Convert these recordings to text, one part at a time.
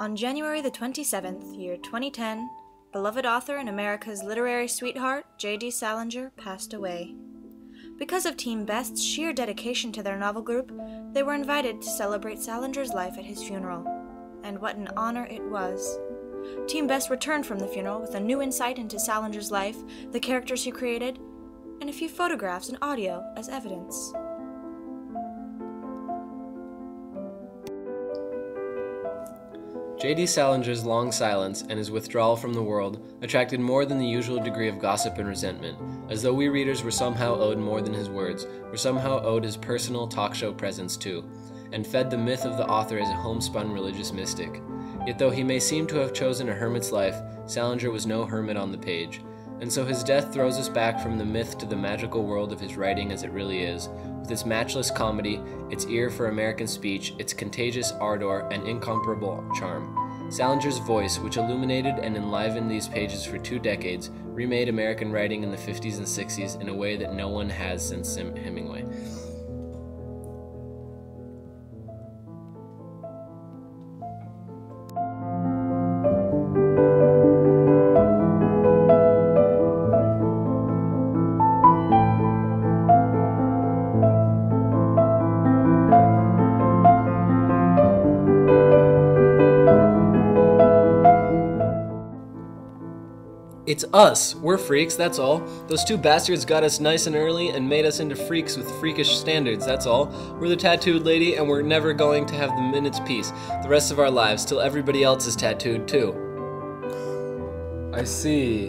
On January the 27th, year 2010, beloved author and America's literary sweetheart, J.D. Salinger, passed away. Because of Team Best's sheer dedication to their novel group, they were invited to celebrate Salinger's life at his funeral. And what an honor it was. Team Best returned from the funeral with a new insight into Salinger's life, the characters he created, and a few photographs and audio as evidence. J.D. Salinger's long silence and his withdrawal from the world attracted more than the usual degree of gossip and resentment, as though we readers were somehow owed more than his words, were somehow owed his personal talk show presence too, and fed the myth of the author as a homespun religious mystic. Yet though he may seem to have chosen a hermit's life, Salinger was no hermit on the page, and so his death throws us back from the myth to the magical world of his writing as it really is, with its matchless comedy, its ear for American speech, its contagious ardor, and incomparable charm. Salinger's voice, which illuminated and enlivened these pages for 2 decades, remade American writing in the 50s and 60s in a way that no one has since Hemingway. It's us. We're freaks, that's all. Those 2 bastards got us nice and early and made us into freaks with freakish standards, that's all. We're the tattooed lady, and we're never going to have the minute's peace the rest of our lives till everybody else is tattooed too. I see.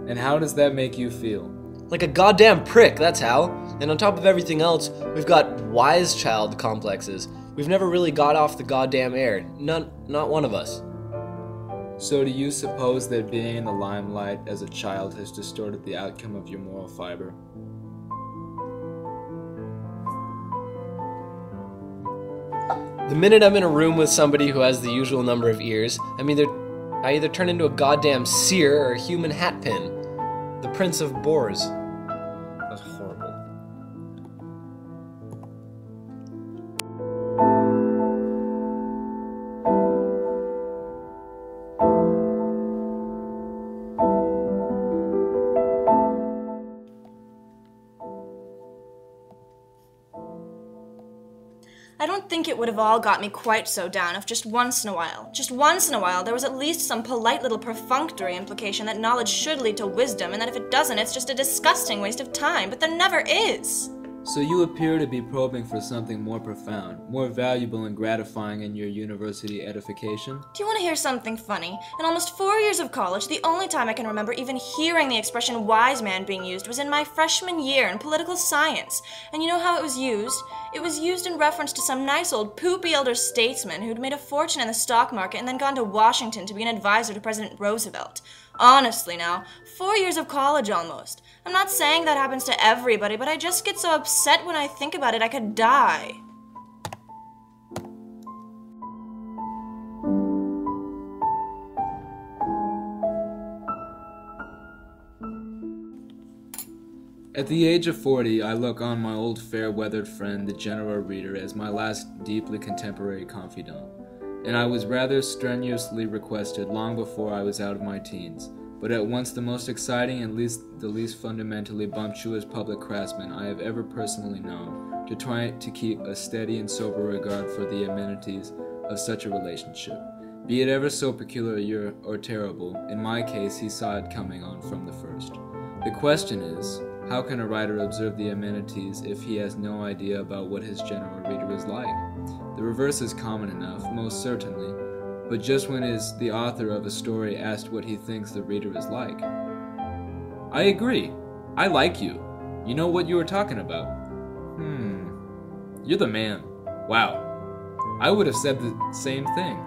And how does that make you feel? Like a goddamn prick, that's how. And on top of everything else, we've got wise child complexes. We've never really got off the goddamn air. Not one of us. So do you suppose that being in the limelight as a child has distorted the outcome of your moral fiber? The minute I'm in a room with somebody who has the usual number of ears, I either turn into a goddamn seer or a human hatpin. The Prince of Boars. That's horrible. I don't think it would have all got me quite so down if just once in a while, there was at least some polite little perfunctory implication that knowledge should lead to wisdom, and that if it doesn't, it's just a disgusting waste of time, but there never is. So you appear to be probing for something more profound, more valuable and gratifying in your university edification? Do you want to hear something funny? In almost 4 years of college, the only time I can remember even hearing the expression wise man being used was in my freshman year in political science. And you know how it was used? It was used in reference to some nice old poopy elder statesman who'd made a fortune in the stock market and then gone to Washington to be an advisor to President Roosevelt. Honestly now, 4 years of college almost. I'm not saying that happens to everybody, but I just get so upset when I think about it I could die. At the age of 40, I look on my old fair-weathered friend, the general reader, as my last deeply contemporary confidant, and I was rather strenuously requested long before I was out of my teens, but at once the most exciting and the least fundamentally bumptious public craftsman I have ever personally known, to try to keep a steady and sober regard for the amenities of such a relationship. Be it ever so peculiar or terrible, in my case he saw it coming on from the first. The question is, how can a writer observe the amenities if he has no idea about what his general reader is like? The reverse is common enough, most certainly, but just when is the author of a story asked what he thinks the reader is like? I agree. I like you. You know what you were talking about. You're the man. Wow. I would have said the same thing.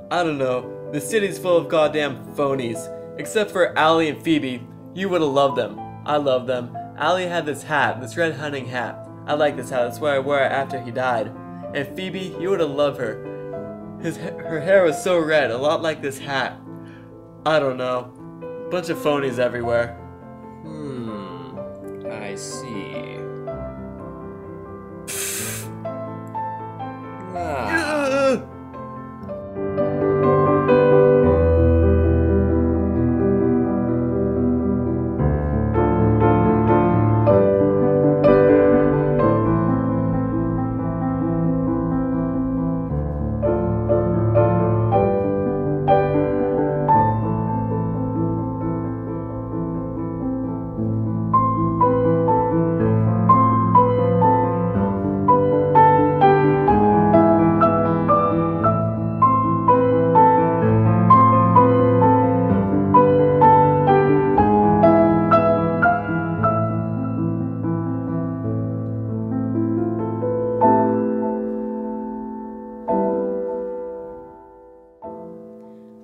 I don't know, the city's full of goddamn phonies. Except for Allie and Phoebe, you would've loved them. I love them. Allie had this hat, this red hunting hat. I like this hat, that's why I wore it after he died. And Phoebe, you would've loved her. Her hair was so red, a lot like this hat. I don't know. Bunch of phonies everywhere. I see.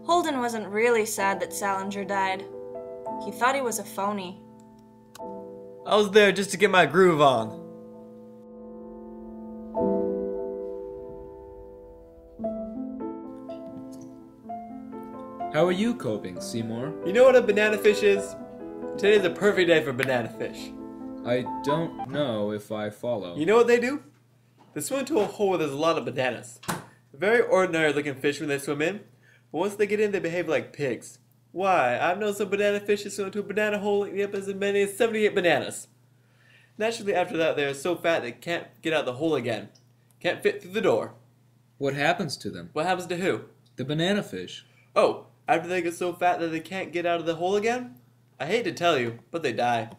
Holden wasn't really sad that Salinger died. He thought he was a phony. I was there just to get my groove on. How are you coping, Seymour? You know what a banana fish is? Today's a perfect day for banana fish. I don't know if I follow. You know what they do? They swim into a hole where there's a lot of bananas. Very ordinary looking fish when they swim in, but once they get in, they behave like pigs. Why? I've known some banana fish that swim into a banana hole and eat up as many as 78 bananas. Naturally, after that, they are so fat they can't get out the hole again. Can't fit through the door. What happens to them? What happens to who? The banana fish. Oh, after they get so fat that they can't get out of the hole again? I hate to tell you, but they die.